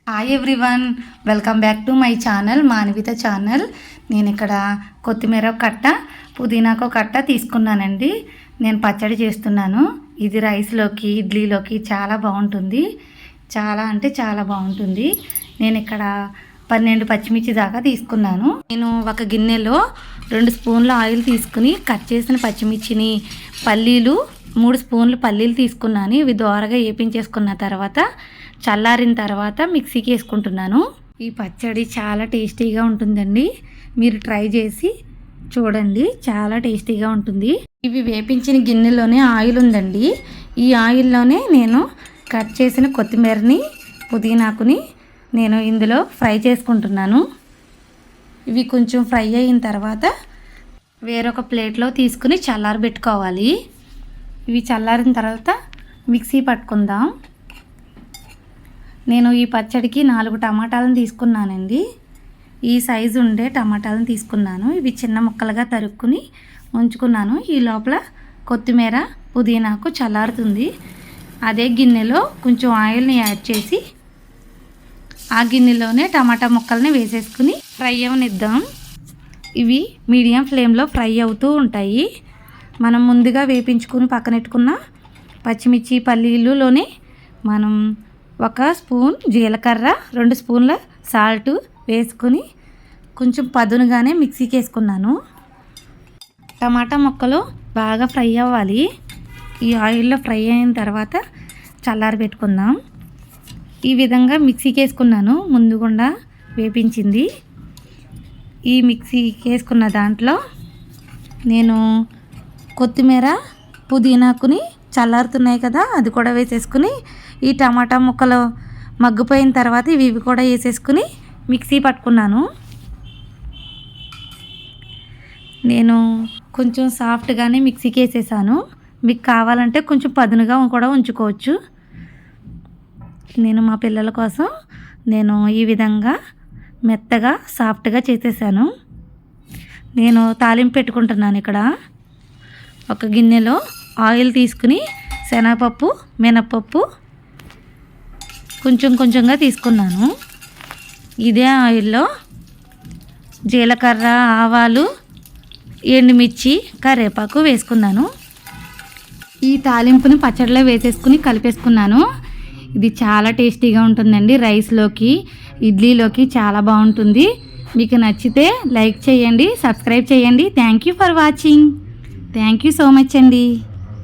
Hi everyone, welcome back to my channel Manavitha channel. నేను ఇక్కడ కొత్తిమీర కట్ట, పుదీనాకు కట్ట తీసుకున్నానండి. నేను పచ్చడి చేస్తున్నాను. ఇది రైస్లోకి, ఇడ్లీలోకి చాలా బాగుంటుంది. చాలా అంటే చాలా బాగుంటుంది. నేను ఇక్కడ 12 పచ్చిమిర్చి దాకా తీసుకున్నాను. నేను ఒక గిన్నెలో 2 స్పూన్ల ఆయిల్ తీసుకుని కట్ చేసిన పచ్చిమిర్చిని, పల్లీలు 3 స్పూన్లు పల్లీలు తీసుకున్నాను. ఇవి దోరగా వేపించేసుకున్న తర్వాత చల్లారిన తర్వాత మిక్సీకి వేసుకుంటున్నాను. ఈ పచ్చడి చాలా టేస్టీగా ఉంటుందండి. మీరు ట్రై చేసి చూడండి, చాలా టేస్టీగా ఉంటుంది. ఇవి వేపించిన గిన్నెలోనే ఆయిల్ ఉందండి. ఈ ఆయిల్లోనే నేను కట్ చేసిన కొత్తిమీరని, పుదీనాకుని నేను ఇందులో ఫ్రై చేసుకుంటున్నాను. ఇవి కొంచెం ఫ్రై అయిన తర్వాత వేరొక ప్లేట్లో తీసుకుని చల్లారబెట్టుకోవాలి. ఇవి చల్లారిన తర్వాత మిక్సీ పట్టుకుందాం. నేను ఈ పచ్చడికి 4 టమాటాలను తీసుకున్నానండి. ఈ సైజు ఉండే టమాటాలను తీసుకున్నాను. ఇవి చిన్న ముక్కలుగా తరుక్కుని ఉంచుకున్నాను. ఈ లోపల కొత్తిమీర, పుదీనాకు చల్లారుతుంది. అదే గిన్నెలో కొంచెం ఆయిల్ని యాడ్ చేసి ఆ గిన్నెలోనే టమాటా ముక్కల్ని వేసేసుకుని ఫ్రై అవనిద్దాం. ఇవి మీడియం ఫ్లేమ్లో ఫ్రై అవుతూ ఉంటాయి. మనం ముందుగా వేపించుకుని పక్కనెట్టుకున్న పచ్చిమిర్చి, పల్లీలులోనే మనం 1 స్పూన్ జీలకర్ర, 2 స్పూన్ల సాల్ట్ వేసుకుని కొంచెం పదునుగానే మిక్సీకి వేసుకున్నాను. టమాటా ముక్కలు బాగా ఫ్రై అవ్వాలి. ఈ ఆయిల్లో ఫ్రై అయిన తర్వాత చల్లారబెట్టుకుందాం. ఈ విధంగా మిక్సీకి వేసుకున్నాను, ముందుగుండా వేపించింది. ఈ మిక్సీకి వేసుకున్న దాంట్లో నేను కొత్తిమీర, పుదీనాకుని చల్లారుతున్నాయి కదా, అది కూడా వేసేసుకుని ఈ టమాటా ముక్కలు మగ్గిపోయిన తర్వాత ఇవి కూడా వేసేసుకుని మిక్సీ పట్టుకున్నాను. నేను కొంచెం సాఫ్ట్గానే మిక్సీకి వేసేసాను. మీకు కావాలంటే కొంచెం పదునుగా కూడా ఉంచుకోవచ్చు. నేను మా పిల్లల కోసం నేను ఈ విధంగా మెత్తగా సాఫ్ట్గా చేసేసాను. నేను తాలింపు పెట్టుకుంటున్నాను. ఇక్కడ ఒక గిన్నెలో ఆయిల్ తీసుకుని శనగపప్పు, మినపప్పు కొంచెం కొంచెంగా తీసుకున్నాను. ఇదే ఆయిల్లో జీలకర్ర, ఆవాలు, ఎండుమిర్చి, కరివేపాకు వేసుకున్నాను. ఈ తాలింపుని పచ్చడిలో వేసేసుకుని కలిపేసుకున్నాను. ఇది చాలా టేస్టీగా ఉంటుందండి. రైస్లోకి, ఇడ్లీలోకి చాలా బాగుంటుంది. మీకు నచ్చితే లైక్ చేయండి, సబ్స్క్రైబ్ చేయండి. Thank you for watching. Thank you so much అండి.